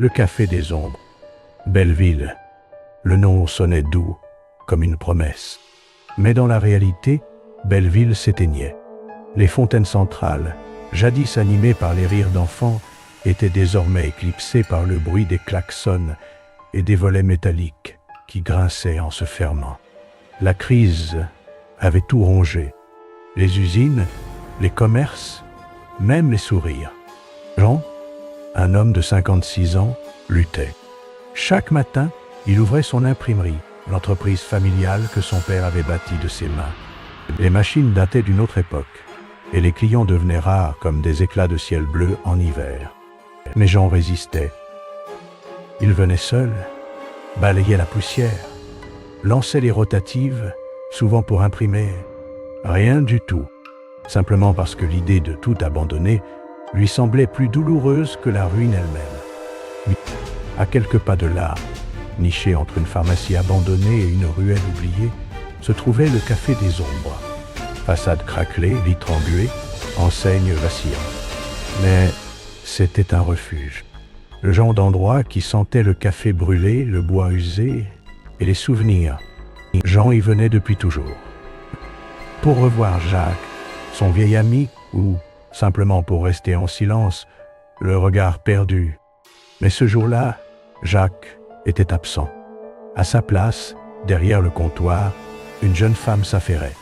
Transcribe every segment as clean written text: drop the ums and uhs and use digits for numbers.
Le café des ombres. Belleville. Le nom sonnait doux, comme une promesse. Mais dans la réalité, Belleville s'éteignait. Les fontaines centrales, jadis animées par les rires d'enfants, étaient désormais éclipsées par le bruit des klaxons et des volets métalliques qui grinçaient en se fermant. La crise avait tout rongé. Les usines, les commerces, même les sourires. Jean, un homme de 56 ans, luttait. Chaque matin, il ouvrait son imprimerie, l'entreprise familiale que son père avait bâtie de ses mains. Les machines dataient d'une autre époque, et les clients devenaient rares comme des éclats de ciel bleu en hiver. Mais Jean résistait. Il venait seul, balayait la poussière, lançait les rotatives, souvent pour imprimer rien du tout, simplement parce que l'idée de tout abandonner lui semblait plus douloureuse que la ruine elle-même. À quelques pas de là, niché entre une pharmacie abandonnée et une ruelle oubliée, se trouvait le Café des Ombres. Façade craquelée, vitres embuées, enseigne vacillante. Mais c'était un refuge. Le genre d'endroit qui sentait le café brûlé, le bois usé et les souvenirs. Jean y venait depuis toujours. Pour revoir Jacques, son vieil ami, ou simplement pour rester en silence, le regard perdu. Mais ce jour-là, Jacques était absent. À sa place, derrière le comptoir, une jeune femme s'affairait.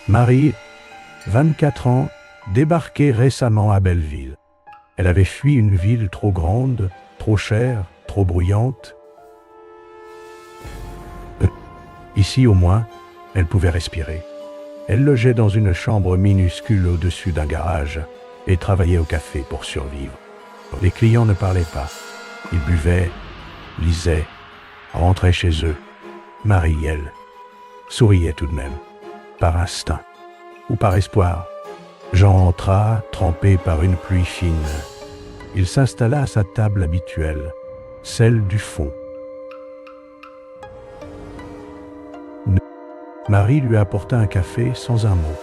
Marie, 24 ans, débarquée récemment à Belleville. Elle avait fui une ville trop grande, trop chère, trop bruyante. Ici, au moins, elle pouvait respirer. Elle logeait dans une chambre minuscule au-dessus d'un garage et travaillait au café pour survivre. Les clients ne parlaient pas. Ils buvaient, lisaient, rentraient chez eux. Marie, elle, souriait tout de même, par instinct ou par espoir. Jean entra, trempé par une pluie fine. Il s'installa à sa table habituelle, celle du fond. Marie lui apporta un café sans un mot.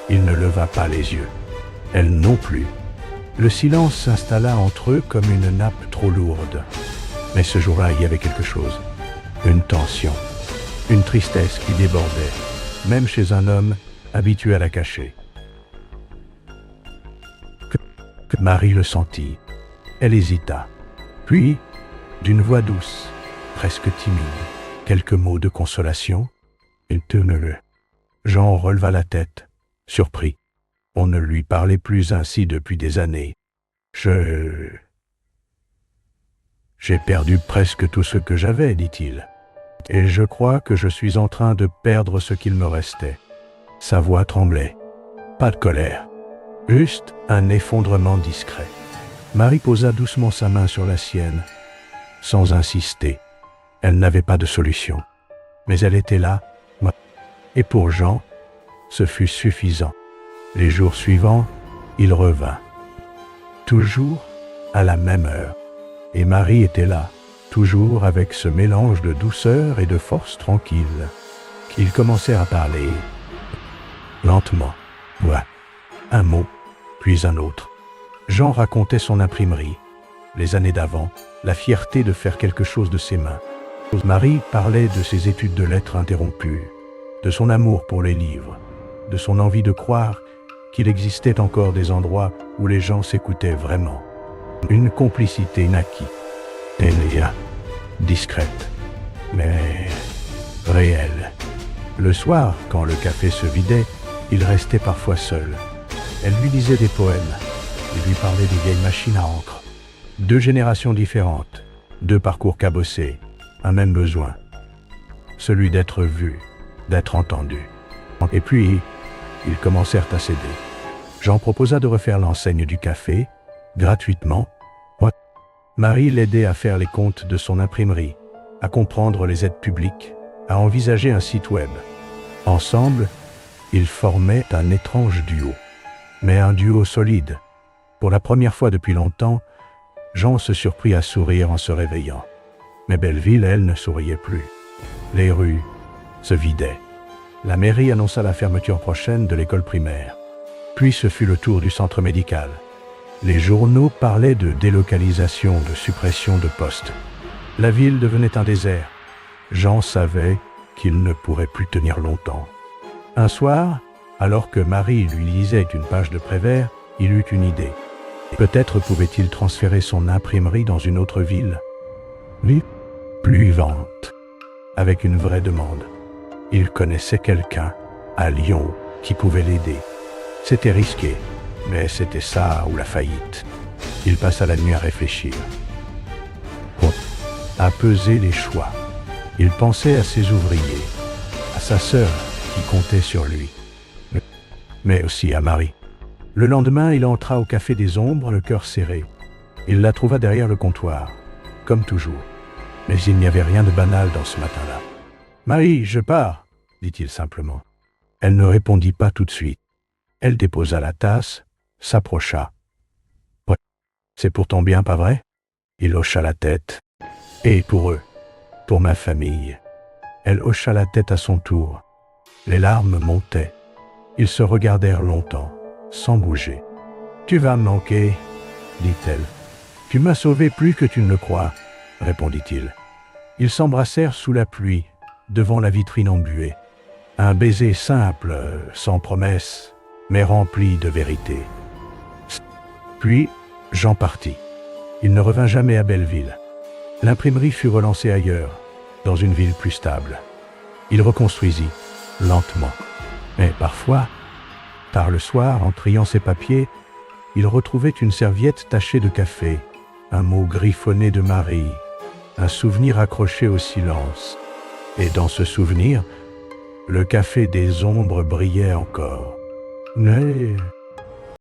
Il ne leva pas les yeux. Elle non plus. Le silence s'installa entre eux comme une nappe trop lourde. Mais ce jour-là, il y avait quelque chose. Une tension. Une tristesse qui débordait, même chez un homme habitué à la cacher. Que Marie le sentit. Elle hésita. Puis, d'une voix douce, presque timide, quelques mots de consolation. Il tenait. Jean releva la tête, surpris. On ne lui parlait plus ainsi depuis des années. J'ai perdu presque tout ce que j'avais, dit-il. Et je crois que je suis en train de perdre ce qu'il me restait. Sa voix tremblait. Pas de colère. Juste un effondrement discret. Marie posa doucement sa main sur la sienne, sans insister. Elle n'avait pas de solution. Mais elle était là. Et pour Jean, ce fut suffisant. Les jours suivants, il revint. Toujours à la même heure. Et Marie était là, toujours avec ce mélange de douceur et de force tranquille. Ils commencèrent à parler, lentement. Ouais, un mot, puis un autre. Jean racontait son imprimerie, les années d'avant, la fierté de faire quelque chose de ses mains. Marie parlait de ses études de lettres interrompues, de son amour pour les livres, de son envie de croire qu'il existait encore des endroits où les gens s'écoutaient vraiment. Une complicité naquit. Elle est discrète, mais réelle. Le soir, quand le café se vidait, il restait parfois seul. Elle lui lisait des poèmes, et lui parlait des vieilles machines à encre. 2 générations différentes, 2 parcours cabossés, un même besoin. Celui d'être vu, d'être entendu. Et puis, ils commencèrent à céder. Jean proposa de refaire l'enseigne du café, gratuitement. Marie l'aidait à faire les comptes de son imprimerie, à comprendre les aides publiques, à envisager un site web. Ensemble, ils formaient un étrange duo. Mais un duo solide. Pour la première fois depuis longtemps, Jean se surprit à sourire en se réveillant. Mais Belleville, elle, ne souriait plus. Les rues se vidaient. La mairie annonça la fermeture prochaine de l'école primaire. Puis ce fut le tour du centre médical. Les journaux parlaient de délocalisation, de suppression de postes. La ville devenait un désert. Jean savait qu'il ne pourrait plus tenir longtemps. Un soir, alors que Marie lui lisait une page de Prévert, il eut une idée. Peut-être pouvait-il transférer son imprimerie dans une autre ville. Oui, plus vivante, avec une vraie demande. Il connaissait quelqu'un, à Lyon, qui pouvait l'aider. C'était risqué, mais c'était ça ou la faillite. Il passa la nuit à réfléchir, à peser les choix. Il pensait à ses ouvriers, à sa sœur qui comptait sur lui, mais aussi à Marie. Le lendemain, il entra au Café des Ombres, le cœur serré. Il la trouva derrière le comptoir, comme toujours. Mais il n'y avait rien de banal dans ce matin-là. « Marie, je pars », dit-il simplement. Elle ne répondit pas tout de suite. Elle déposa la tasse, s'approcha. « Ouais, c'est pour ton bien, pas vrai ?» Il hocha la tête. « Et pour eux, pour ma famille. » Elle hocha la tête à son tour. Les larmes montaient. Ils se regardèrent longtemps, sans bouger. « Tu vas me manquer, » dit-elle. « Tu m'as sauvé plus que tu ne le crois, » répondit-il. Ils s'embrassèrent sous la pluie, devant la vitrine embuée. Un baiser simple, sans promesse, mais rempli de vérité. Puis, Jean partit. Il ne revint jamais à Belleville. L'imprimerie fut relancée ailleurs, dans une ville plus stable. Il reconstruisit, lentement. Mais parfois, tard le soir, en triant ses papiers, il retrouvait une serviette tachée de café, un mot griffonné de Marie, un souvenir accroché au silence. Et dans ce souvenir, le Café des Ombres brillait encore. Mais